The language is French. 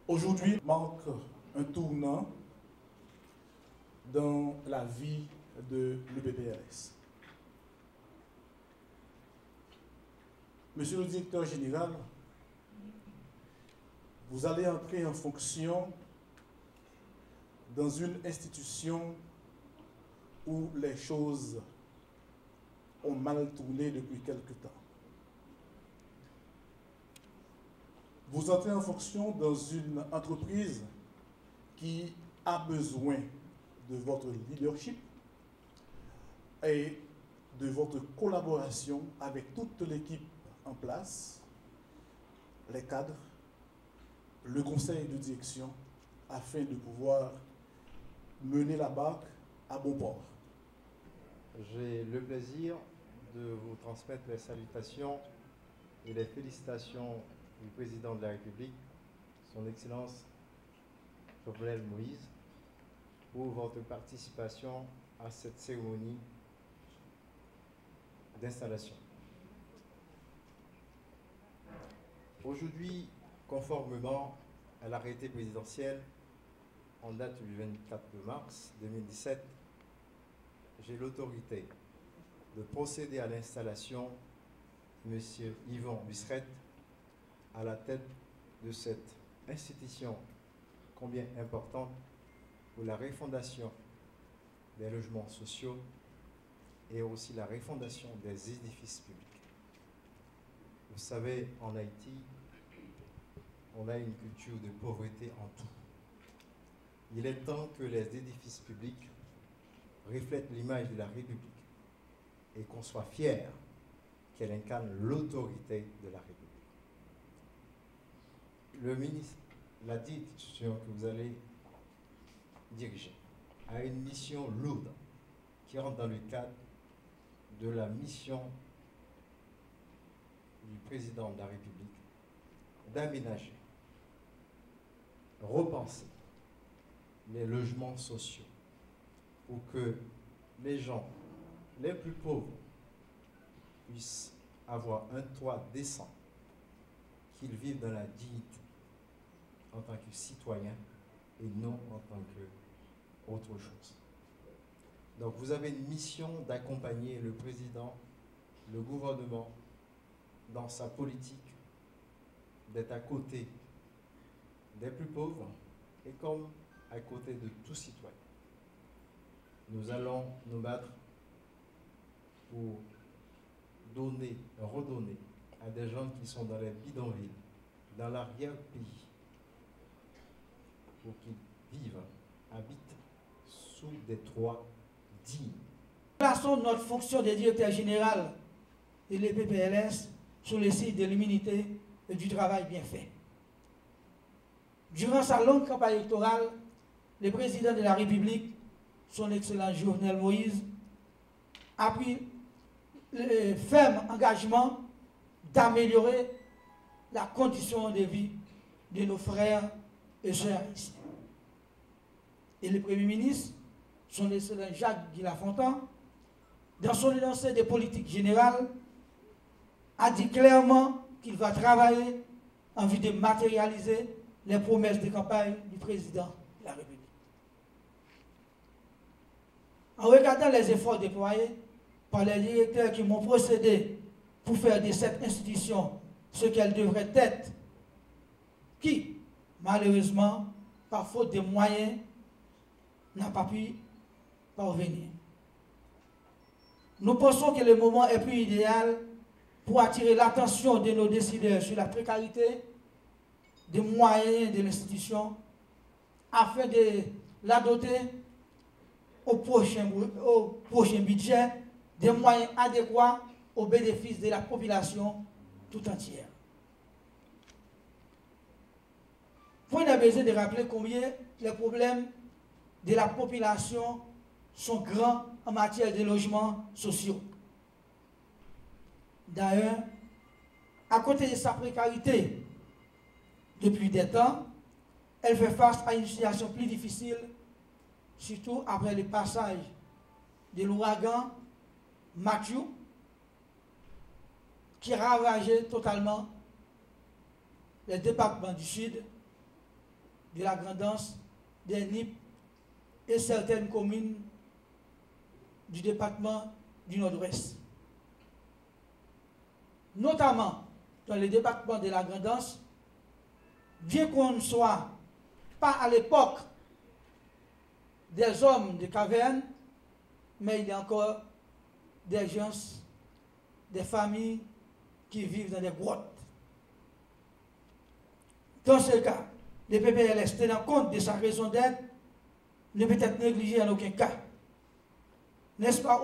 Aujourd'hui marque un tournant dans la vie de l'UPPRS. Monsieur le directeur général, vous allez entrer en fonction dans une institution où les choses ont mal tourné depuis quelque temps. Vous entrez en fonction dans une entreprise qui a besoin de votre leadership et de votre collaboration avec toute l'équipe en place, les cadres, le conseil de direction, afin de pouvoir mener la barque à bon port. J'ai le plaisir de vous transmettre les salutations et les félicitations du président de la République, son Excellence Jovenel Moïse, pour votre participation à cette cérémonie d'installation. Aujourd'hui, conformément à l'arrêté présidentiel en date du 24 mars 2017, j'ai l'autorité de procéder à l'installation de M. Yvon Busseret à la tête de cette institution combien importante pour la refondation des logements sociaux et aussi la refondation des édifices publics. Vous savez, en Haïti, on a une culture de pauvreté en tout. Il est temps que les édifices publics reflètent l'image de la République et qu'on soit fier qu'elle incarne l'autorité de la République. Le ministre, la dite institution que vous allez diriger, a une mission lourde qui rentre dans le cadre de la mission du président de la République d'aménager, repenser les logements sociaux pour que les gens les plus pauvres puissent avoir un toit décent, qu'ils vivent dans la dignité en tant que citoyens et non en tant qu'autre chose. Donc vous avez une mission d'accompagner le président, le gouvernement dans sa politique, d'être à côté des plus pauvres et comme à côté de tout citoyen. Nous allons nous battre pour donner, redonner à des gens qui sont dans les bidonvilles, dans l'arrière-pays, pour qu'ils vivent, habitent sous des toits dignes. Plaçons notre fonction de directeur général de l'UPPRS sur le site de l'immunité et du travail bien fait. Durant sa longue campagne électorale, le président de la République, son Excellence Jovenel Moïse, a pris le ferme engagement d'améliorer la condition de vie de nos frères et sœurs ici. Et le Premier ministre, son Excellence Jacques Guy Lafontaine, dans son énoncé de politique générale, a dit clairement qu'il va travailler en vue de matérialiser les promesses de campagne du président de la République. En regardant les efforts déployés par les directeurs qui m'ont procédé pour faire de cette institution ce qu'elle devrait être, qui, malheureusement, par faute de moyens, n'a pas pu parvenir. Nous pensons que le moment est plus idéal pour attirer l'attention de nos décideurs sur la précarité des moyens de l'institution afin de la doter au prochain budget des moyens adéquats au bénéfice de la population tout entière. Point n'a besoin de rappeler combien les problèmes de la population sont grands en matière de logements sociaux. D'ailleurs, à côté de sa précarité depuis des temps, elle fait face à une situation plus difficile, surtout après le passage de l'ouragan Matthew, qui a ravagé totalement les départements du Sud de la Grand'Anse, des NIP et certaines communes du département du Nord-Ouest. Notamment dans le département de la Grand'Anse, bien qu'on ne soit pas à l'époque des hommes de caverne, mais il y a encore des gens, des familles qui vivent dans des grottes. Dans ce cas, le PPLS, tenant compte de sa raison d'être, ne peut être négligé en aucun cas. N'est-ce pas?